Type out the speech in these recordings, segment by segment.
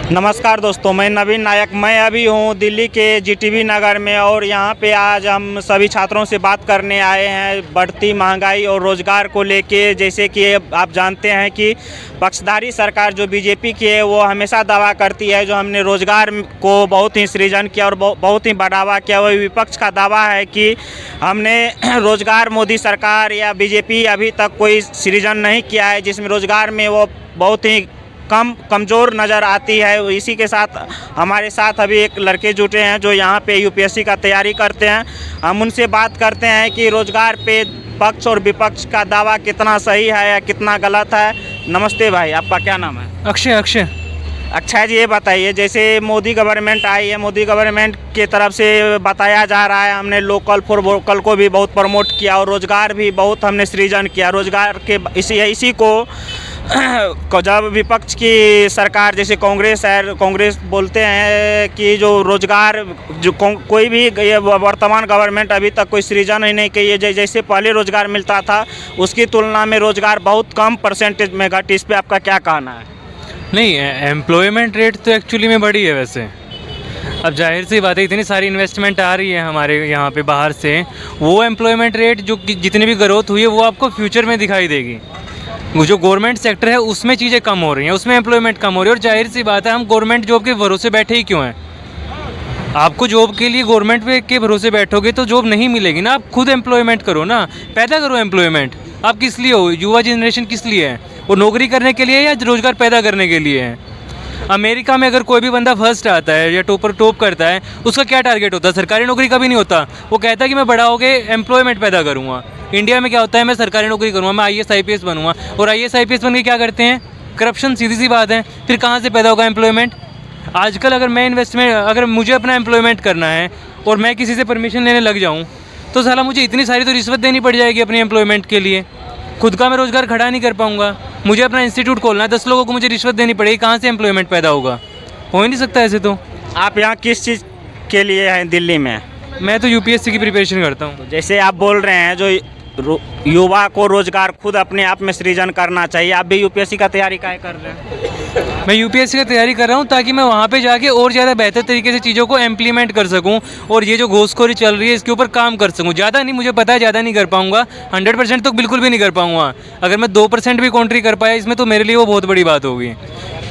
नमस्कार दोस्तों, मैं नवीन नायक। मैं अभी हूँ दिल्ली के जीटीबी नगर में और यहाँ पे आज हम सभी छात्रों से बात करने आए हैं बढ़ती महंगाई और रोज़गार को लेके। जैसे कि आप जानते हैं कि पक्षधारी सरकार जो बीजेपी की है वो हमेशा दावा करती है जो हमने रोज़गार को बहुत ही सृजन किया और बहुत ही बढ़ावा किया। वही विपक्ष का दावा है कि हमने रोज़गार मोदी सरकार या बीजेपी अभी तक कोई सृजन नहीं किया है, जिसमें रोज़गार में वो बहुत ही कमज़ोर नज़र आती है। इसी के साथ हमारे साथ अभी एक लड़के जुटे हैं जो यहाँ पे यूपीएससी का तैयारी करते हैं। हम उनसे बात करते हैं कि रोज़गार पे पक्ष और विपक्ष का दावा कितना सही है या कितना गलत है। नमस्ते भाई, आपका क्या नाम है? अक्षय। अच्छा जी, ये बताइए, जैसे मोदी गवर्नमेंट आई है, मोदी गवर्नमेंट की तरफ से बताया जा रहा है हमने लोकल फॉर वोकल को भी बहुत प्रमोट किया और रोज़गार भी बहुत हमने सृजन किया। रोज़गार के इसी को जब विपक्ष की सरकार जैसे कांग्रेस है, कांग्रेस बोलते हैं कि जो रोज़गार जो कोई भी ये वर्तमान गवर्नमेंट अभी तक कोई सृजन ही नहीं की है। जैसे पहले रोज़गार मिलता था उसकी तुलना में रोज़गार बहुत कम परसेंटेज में घटी। इस पर आपका क्या कहना है? नहीं, एम्प्लॉयमेंट रेट तो एक्चुअली में बढ़ी है वैसे। अब जाहिर सी बात है, इतनी सारी इन्वेस्टमेंट आ रही है हमारे यहाँ पे बाहर से, वो एम्प्लॉयमेंट रेट जो जितनी भी ग्रोथ हुई है वो आपको फ्यूचर में दिखाई देगी। जो गवर्नमेंट सेक्टर है उसमें चीज़ें कम हो रही हैं, उसमें एम्प्लॉयमेंट कम हो रही है। और जाहिर सी बात है, हम गवर्नमेंट जॉब के भरोसे बैठे ही क्यों हैं? आपको जॉब के लिए गवर्नमेंट के भरोसे बैठोगे तो जॉब नहीं मिलेगी ना। आप खुद एम्प्लॉयमेंट करो ना, पैदा करो एम्प्लॉयमेंट। आप किस लिए हो? युवा जनरेशन किस लिए है? वो नौकरी करने के लिए या रोज़गार पैदा करने के लिए है? अमेरिका में अगर कोई भी बंदा फर्स्ट आता है या टॉप करता है, उसका क्या टारगेट होता है? सरकारी नौकरी कभी नहीं होता। वो कहता है कि मैं बड़ा होके एम्प्लॉयमेंट पैदा करूँगा। इंडिया में क्या होता है? मैं सरकारी नौकरी करूँगा, मैं IAS IPS बनूँगा। और IAS IPS बन के क्या करते हैं? करप्शन, सीधी सी बात है। फिर कहाँ से पैदा होगा एम्प्लॉयमेंट? आजकल अगर मुझे अपना एम्प्लॉयमेंट करना है और मैं किसी से परमिशन लेने लग जाऊँ तो साला मुझे इतनी सारी तो रिश्वत देनी पड़ जाएगी अपनी एम्प्लॉयमेंट के लिए। खुद का मैं रोज़गार खड़ा नहीं कर पाऊँगा। मुझे अपना इंस्टीट्यूट खोलना है, 10 लोगों को मुझे रिश्वत देनी पड़ेगी, कहाँ से एम्प्लॉयमेंट पैदा होगा? हो ही नहीं सकता ऐसे तो। आप यहाँ किस चीज़ के लिए हैं दिल्ली में? मैं तो UPSC की प्रिपरेशन करता हूँ। जैसे आप बोल रहे हैं जो युवा को रोज़गार खुद अपने आप में सृजन करना चाहिए, आप भी यूपीएससी का तैयारी काहे कर रहे हैं? मैं UPSC का तैयारी कर रहा हूँ ताकि मैं वहाँ पे जाके और ज़्यादा बेहतर तरीके से चीज़ों को इम्प्लीमेंट कर सकूँ और ये जो घूसखोरी चल रही है इसके ऊपर काम कर सकूँ। ज़्यादा नहीं, मुझे पता है ज़्यादा नहीं कर पाऊँगा, 100% तो बिल्कुल भी नहीं कर पाऊँगा। अगर मैं 2% भी कॉन्ट्री कर पाया इसमें तो मेरे लिए वो बहुत बड़ी बात होगी।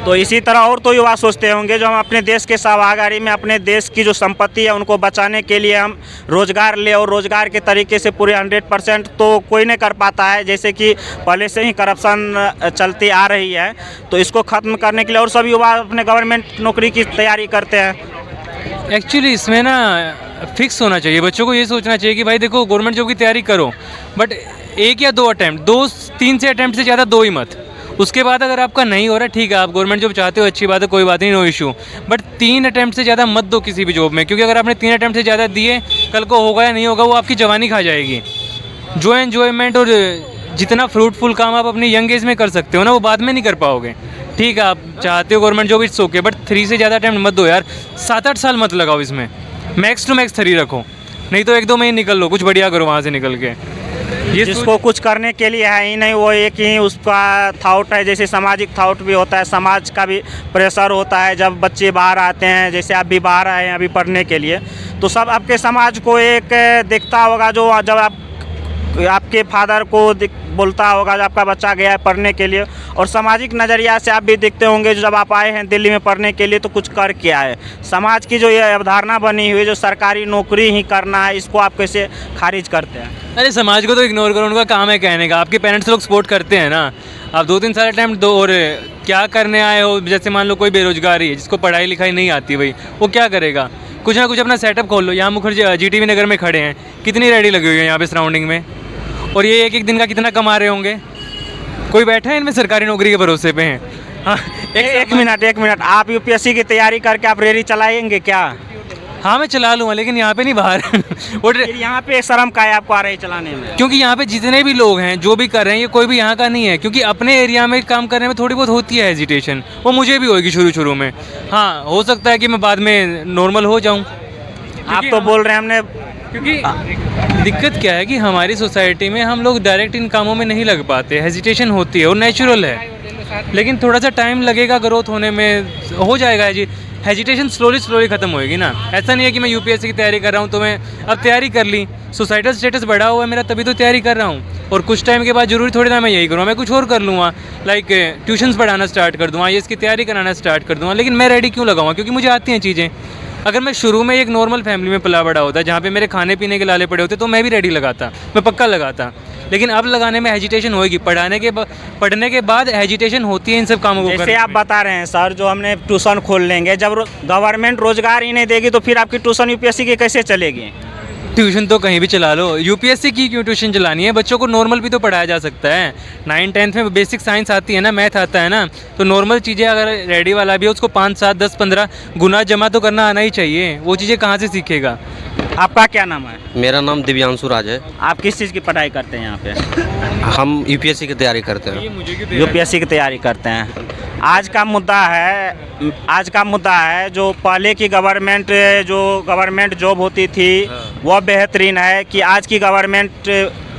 तो इसी तरह और तो युवा सोचते होंगे जो हम अपने देश के सभागारी में अपने देश की जो संपत्ति है उनको बचाने के लिए हम रोज़गार ले, और रोज़गार के तरीके से पूरे 100% तो कोई नहीं कर पाता है। जैसे कि पहले से ही करप्शन चलती आ रही है, तो इसको ख़त्म करने के लिए और सब युवा अपने गवर्नमेंट नौकरी की तैयारी करते हैं। एक्चुअली इसमें ना फिक्स होना चाहिए, बच्चों को ये सोचना चाहिए कि भाई देखो गवर्नमेंट जॉब की तैयारी करो, बट 1 या 2 अटैम्प्ट, 2-3 से अटैम्प्ट से ज़्यादा 2 ही मत। उसके बाद अगर आपका नहीं हो रहा, ठीक है, आप गवर्नमेंट जॉब चाहते हो, अच्छी बात है, कोई बात नहीं, नो इशू। बट 3 अटैम्प्ट से ज़्यादा मत दो किसी भी जॉब में, क्योंकि अगर आपने 3 अटैम्प्ट से ज़्यादा दिए, कल को होगा या नहीं होगा वो आपकी जवानी खा जाएगी। जो एन्जॉयमेंट और जितना फ्रूटफुल काम आप अपनी यंग एज में कर सकते हो ना, वो बाद में नहीं कर पाओगे। ठीक है, आप चाहते हो government job, it's okay, but 3 से ज़्यादा अटैम्प्ट मत दो यार। 7-8 साल मत लगाओ इसमें, मैक्स टू मैक्स 3 रखो, नहीं तो 1-2 महीने निकल लो, कुछ बढ़िया करो वहाँ से निकल के। ये जिसको कुछ करने के लिए है ही नहीं, वो एक ही उसका थाउट है। जैसे सामाजिक थाउट भी होता है, समाज का भी प्रेशर होता है। जब बच्चे बाहर आते हैं, जैसे आप भी बाहर आए हैं अभी पढ़ने के लिए, तो सब आपके समाज को एक दिखता होगा। जो जब आपके फादर को बोलता होगा जब आपका बच्चा गया है पढ़ने के लिए, और सामाजिक नज़रिया से आप भी देखते होंगे जब आप आए हैं दिल्ली में पढ़ने के लिए तो कुछ कर क्या है। समाज की जो ये अवधारणा बनी हुई है जो सरकारी नौकरी ही करना है, इसको आप कैसे खारिज करते हैं? अरे समाज को तो इग्नोर करो, उनका काम है कहने का। आपके पेरेंट्स लोग सपोर्ट करते हैं ना। आप 2-3 साल अटैम्प्ट दो, और क्या करने आए हो? जैसे मान लो कोई बेरोजगारी है जिसको पढ़ाई लिखाई नहीं आती, भाई वो क्या करेगा? कुछ ना कुछ अपना सेटअप खोल लो। यहाँ मुखर्जी GTB नगर में खड़े हैं, कितनी रेडी लगी हुई है यहाँ पे सराउंडिंग में, और ये एक दिन का कितना कमा रहे होंगे? कोई बैठा है इनमें सरकारी नौकरी के भरोसे पे हैं? हाँ, एक मिनट, आप UPSC की तैयारी करके आप रेडी चलाएंगे क्या? हाँ, मैं चला लूँगा, लेकिन यहाँ पे नहीं, बाहर। और यहाँ पे शर्म का है आपको आ रही चलाने में? क्योंकि यहाँ पे जितने भी लोग हैं जो भी कर रहे हैं, ये कोई भी यहाँ का नहीं है। क्योंकि अपने एरिया में काम करने में थोड़ी बहुत होती है हेजिटेशन, वो मुझे भी होगी शुरू में। हाँ, हो सकता है कि मैं बाद में नॉर्मल हो जाऊँ। आप तो बोल रहे हैं हमने, क्योंकि दिक्कत क्या है कि हमारी सोसाइटी में हम लोग डायरेक्ट इन कामों में नहीं लग पाते, हेजिटेशन होती है और नेचुरल है। लेकिन थोड़ा सा टाइम लगेगा ग्रोथ होने में, हो जाएगा जी। हेजिटेशन स्लोली ख़त्म होएगी ना। ऐसा नहीं है कि मैं यूपीएससी की तैयारी कर रहा हूँ तो मैं अब तैयारी कर ली, सोसाइटल स्टेटस बढ़ा हुआ है मेरा तभी तो तैयारी कर रहा हूँ। और कुछ टाइम के बाद जरूरी थोड़ी ना मैं यही करूँगा, मैं कुछ और कर लूँगा, लाइक ट्यूशन्स पढ़ाना स्टार्ट कर दूँगा, IAS की तैयारी कराना स्टार्ट कर दूँगा। लेकिन मैं रेडी क्यों लगाऊँगा? क्योंकि मुझे आती हैं चीज़ें। अगर मैं शुरू में एक नॉर्मल फैमिली में पला बड़ा होता, जहाँ पे मेरे खाने पीने के लाले पड़े होते, तो मैं भी रेडी लगाता, मैं पक्का लगाता। लेकिन अब लगाने में हेजिटेशन होएगी, पढ़ने के बाद हेजिटेशन होती है इन सब कामों को करने जैसे आप में। बता रहे हैं सर, जो हमने ट्यूशन खोल लेंगे, जब गवर्नमेंट रोजगार ही नहीं देगी तो फिर आपकी ट्यूशन यूपीएससी की कैसे चलेगी? ट्यूशन तो कहीं भी चला लो, यूपीएससी की क्यों ट्यूशन चलानी है? बच्चों को नॉर्मल भी तो पढ़ाया जा सकता है। 9th-10th में बेसिक साइंस आती है ना, मैथ आता है ना, तो नॉर्मल चीज़ें अगर रेडी वाला भी है उसको 5, 7, 10, 15 गुना जमा तो करना आना ही चाहिए। वो चीज़ें कहाँ से सीखेगा? आपका क्या नाम है? मेरा नाम दिव्यांशु राज है। आप किस चीज़ की पढ़ाई करते हैं यहाँ पे? हम यूपीएससी की तैयारी करते हैं। यूपीएससी की तैयारी करते हैं। आज का मुद्दा है जो पहले की गवर्नमेंट जॉब होती थी वह बेहतरीन है कि आज की गवर्नमेंट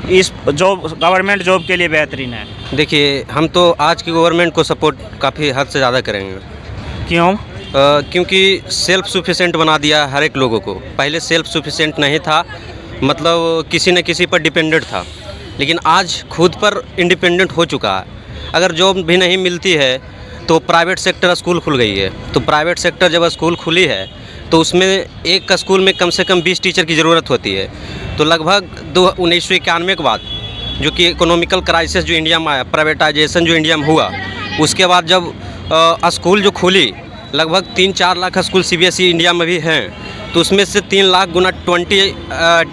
इस गवर्नमेंट जॉब के लिए बेहतरीन है? देखिए, हम तो आज की गवर्नमेंट को सपोर्ट काफ़ी हद से ज़्यादा करेंगे। क्यों? क्योंकि सेल्फ सफिशिएंट बना दिया हर एक लोगों को। पहले सेल्फ सफिशिएंट नहीं था, मतलब किसी न किसी पर डिपेंडेंट था, लेकिन आज खुद पर इंडिपेंडेंट हो चुका है। अगर जॉब भी नहीं मिलती है तो प्राइवेट सेक्टर स्कूल खुल गई है। तो प्राइवेट सेक्टर जब स्कूल खुली है तो उसमें एक का स्कूल में कम से कम 20 टीचर की ज़रूरत होती है। तो लगभग 1991 के बाद जो कि इकोनॉमिकल क्राइसिस जो इंडिया में आया, प्राइवेटाइजेशन जो इंडिया में हुआ, उसके बाद जब स्कूल जो खुली, लगभग 3-4 लाख स्कूल CBSE इंडिया में भी हैं, तो उसमें से 3 लाख गुना 20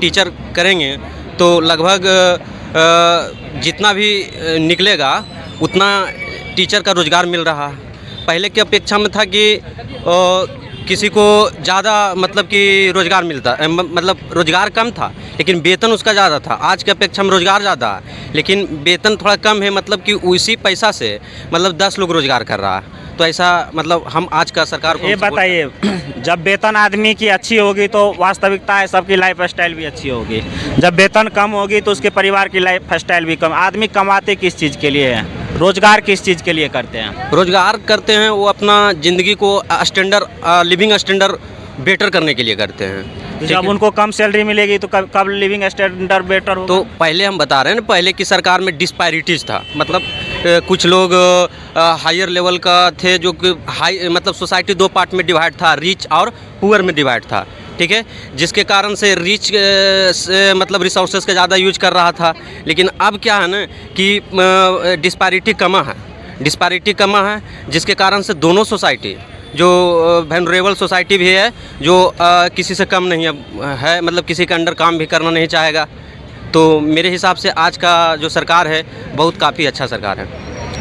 टीचर करेंगे तो लगभग जितना भी निकलेगा उतना टीचर का रोज़गार मिल रहा है। पहले की अपेक्षा में था कि किसी को ज़्यादा मतलब कि रोज़गार मिलता, मतलब रोज़गार कम था लेकिन वेतन उसका ज़्यादा था। आज की अपेक्षा में रोज़गार ज़्यादा है लेकिन वेतन थोड़ा कम है, मतलब कि उसी पैसा से मतलब 10 लोग रोज़गार कर रहा है। तो ऐसा मतलब हम आज का सरकार को ये बताइए, जब वेतन आदमी की अच्छी होगी तो वास्तविकता है सबकी लाइफ स्टाइल भी अच्छी होगी। जब वेतन कम होगी तो उसके परिवार की लाइफ स्टाइल भी कम। आदमी कमाते किस चीज़ के लिए है? रोजगार किस चीज़ के लिए करते हैं? रोज़गार करते हैं वो अपना ज़िंदगी को लिविंग स्टैंडर्ड बेटर करने के लिए करते हैं। तो जब उनको कम सैलरी मिलेगी तो कब लिविंग स्टैंडर्ड बेटर होगा? तो पहले हम बता रहे हैं ना, पहले की सरकार में डिस्पैरिटीज़ था, मतलब कुछ लोग हायर लेवल का थे जो कि मतलब सोसाइटी 2 पार्ट में डिवाइड था, रिच और पुअर में डिवाइड था, ठीक है, जिसके कारण से रिच मतलब रिसोर्सेज का ज़्यादा यूज कर रहा था। लेकिन अब क्या है ना कि डिस्पैरिटी कमा है, जिसके कारण से दोनों सोसाइटी जो वैल्यूएबल सोसाइटी भी है, जो किसी से कम नहीं है, मतलब किसी के अंडर काम भी करना नहीं चाहेगा। तो मेरे हिसाब से आज का जो सरकार है बहुत काफ़ी अच्छा सरकार है।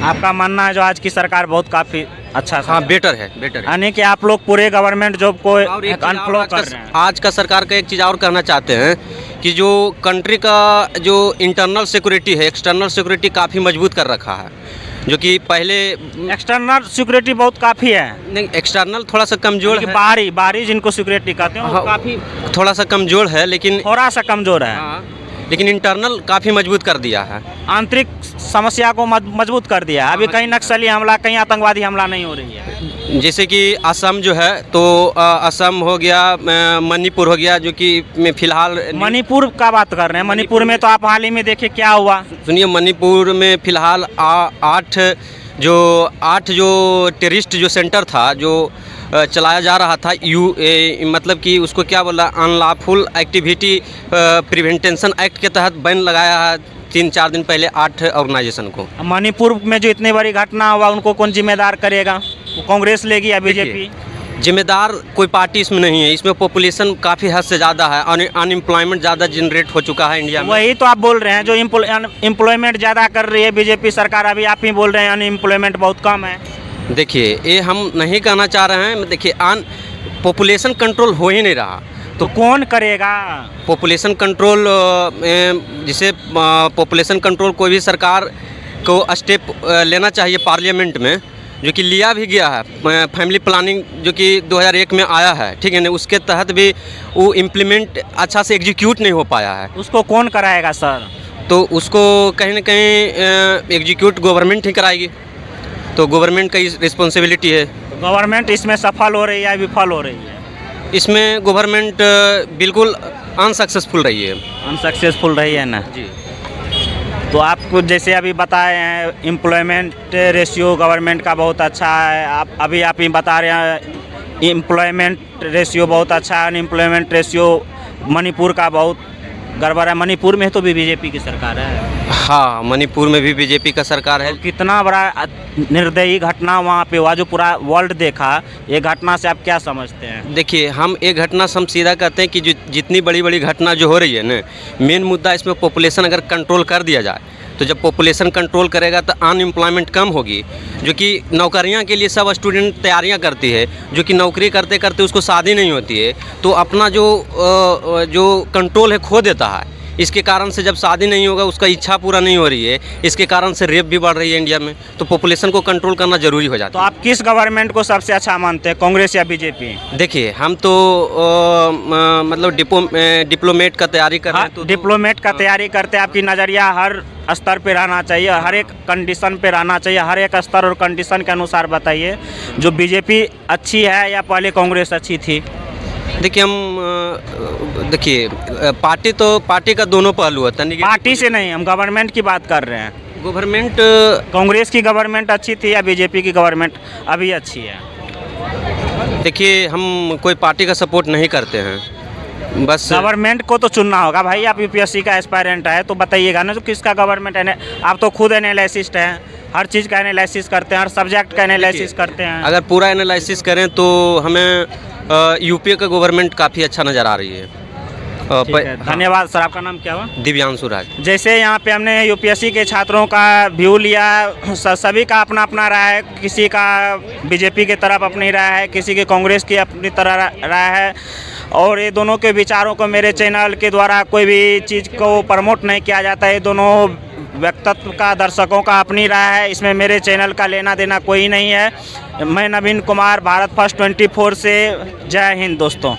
आपका मानना है जो आज की सरकार बहुत काफ़ी अच्छा? हाँ, बेटर है। यानी कि आप लोग पूरे गवर्नमेंट जॉब को और एक अनफ्लो कर रहे हैं। आज का सरकार का एक चीज़ और कहना चाहते हैं कि जो कंट्री का जो इंटरनल सिक्योरिटी है, एक्सटर्नल सिक्योरिटी काफ़ी मजबूत कर रखा है, जो कि पहले एक्सटर्नल सिक्योरिटी बहुत काफ़ी है। नहीं, एक्सटर्नल थोड़ा सा कमज़ोर है। बाहरी जिनको सिक्योरिटी कहते हैं वो हाँ, काफ़ी थोड़ा सा कमज़ोर है, लेकिन थोड़ा सा कमज़ोर है। हाँ, लेकिन इंटरनल काफ़ी मजबूत कर दिया है। आंतरिक समस्या को मजबूत कर दिया है। अभी कहीं नक्सली हमला, कहीं आतंकवादी हमला नहीं हो रही है। जैसे कि असम जो है, तो असम हो गया, मणिपुर हो गया, जो कि फिलहाल मणिपुर का बात कर रहे हैं। मणिपुर में तो आप हाल ही में देखिए क्या हुआ। सुनिए, मणिपुर में फिलहाल 8 जो टेररिस्ट जो सेंटर था जो चलाया जा रहा था, मतलब कि उसको क्या बोला, अनलॉफुल एक्टिविटी प्रिवेंटेशन एक्ट के तहत बैन लगाया है 3-4 दिन पहले 8 ऑर्गेनाइजेशन को। मणिपुर में जो इतनी बड़ी घटना हुआ उनको कौन जिम्मेदार करेगा? वो कांग्रेस लेगी या बीजेपी? जिम्मेदार कोई पार्टी इसमें नहीं है। इसमें पॉपुलेशन काफ़ी हद से ज़्यादा है, अनएम्प्लॉयमेंट ज़्यादा जनरेट हो चुका है इंडिया में। वही तो आप बोल रहे हैं, जो एम्प्लॉयमेंट ज़्यादा कर रही है बीजेपी सरकार। अभी आप ही बोल रहे हैं अनएम्प्लॉयमेंट बहुत कम है। देखिए, ये हम नहीं कहना चाह रहे हैं। देखिए, पॉपुलेशन कंट्रोल हो ही नहीं रहा, तो कौन करेगा पॉपुलेशन कंट्रोल? जिसे पॉपुलेशन कंट्रोल कोई भी सरकार को स्टेप लेना चाहिए पार्लियामेंट में, जो कि लिया भी गया है। फैमिली प्लानिंग जो कि 2001 में आया है, ठीक है ना, उसके तहत भी वो इम्प्लीमेंट अच्छा से एग्जीक्यूट नहीं हो पाया है। उसको कौन कराएगा सर? तो उसको कहीं ना कहीं एग्जीक्यूट गवर्नमेंट ही कराएगी। तो तो गवर्नमेंट का रिस्पॉन्सिबिलिटी है। गवर्नमेंट इसमें सफल हो रही है, विफल हो रही है? इसमें गवर्नमेंट बिल्कुल अनसक्सेसफुल रही है। अनसक्सेसफुल रही है ना जी। तो आपको जैसे अभी बताए हैं एम्प्लॉयमेंट रेशियो गवर्नमेंट का बहुत अच्छा है, आप ही बता रहे हैं एम्प्लॉयमेंट रेशियो बहुत अच्छा है, अनएम्प्लॉयमेंट रेशियो मणिपुर का बहुत गड़बड़ है। मणिपुर में तो भी बीजेपी की सरकार है। हाँ, मणिपुर में भी बीजेपी का सरकार है। तो कितना बड़ा निर्दयी घटना वहाँ पे हुआ जो पूरा वर्ल्ड देखा, ये घटना से आप क्या समझते हैं? देखिए, हम एक घटना से हम सीधा कहते हैं कि जितनी बड़ी बड़ी घटना जो हो रही है ना, मेन मुद्दा इसमें पॉपुलेशन अगर कंट्रोल कर दिया जाए, तो जब पॉपुलेशन कंट्रोल करेगा तो अनएम्प्लॉयमेंट कम होगी। जो कि नौकरियां के लिए सब स्टूडेंट तैयारियां करती है, जो कि नौकरी करते करते उसको शादी नहीं होती है, तो अपना जो कंट्रोल है खो देता है। इसके कारण से जब शादी नहीं होगा, उसका इच्छा पूरा नहीं हो रही है, इसके कारण से रेप भी बढ़ रही है इंडिया में, तो पॉपुलेशन को कंट्रोल करना ज़रूरी हो जाता तो है। आप किस गवर्नमेंट को सबसे अच्छा मानते हैं, कांग्रेस या बीजेपी? देखिए, हम तो मतलब डिप्लोमेट का तैयारी कर रहे हैं, तो डिप्लोमेट का तैयारी करते हैं, आपकी नज़रिया हर स्तर पे रहना चाहिए, हर एक कंडीशन पे रहना चाहिए, हर एक स्तर और कंडीशन के अनुसार बताइए जो बीजेपी अच्छी है या पहले कांग्रेस अच्छी थी? देखिए, पार्टी का दोनों पहलू होता है। पार्टी से नहीं, हम गवर्नमेंट की बात कर रहे हैं। गवर्नमेंट कांग्रेस की गवर्नमेंट अच्छी थी या बीजेपी की गवर्नमेंट अभी अच्छी है? देखिए, हम कोई पार्टी का सपोर्ट नहीं करते हैं, बस गवर्नमेंट को तो चुनना होगा भाई। आप यूपीएससी का एस्पायरेंट है तो बताइएगा ना, जो किसका गवर्नमेंट है। आप तो खुद एनालिसिस्ट हैं, हर चीज़ का एनालिसिस करते हैं, हर सब्जेक्ट का एनालिसिस करते हैं। अगर पूरा एनालिसिस करें तो हमें यूपी का गवर्नमेंट काफ़ी अच्छा नज़र आ रही है। धन्यवाद सर। आपका नाम क्या हुआ? दिव्यांशु राज। जैसे यहाँ पे हमने यूपीएससी के छात्रों का व्यू लिया, सभी का अपना अपना राय है। किसी का बीजेपी की तरफ अपनी राय है, किसी की कांग्रेस की अपनी तरह राय है, और ये दोनों के विचारों को मेरे चैनल के द्वारा कोई भी चीज़ को प्रमोट नहीं किया जाता है। ये दोनों व्यक्तित्व का, दर्शकों का अपनी राय है, इसमें मेरे चैनल का लेना देना कोई नहीं है। मैं नवीन कुमार, भारत फर्स्ट 24 से। जय हिंद दोस्तों।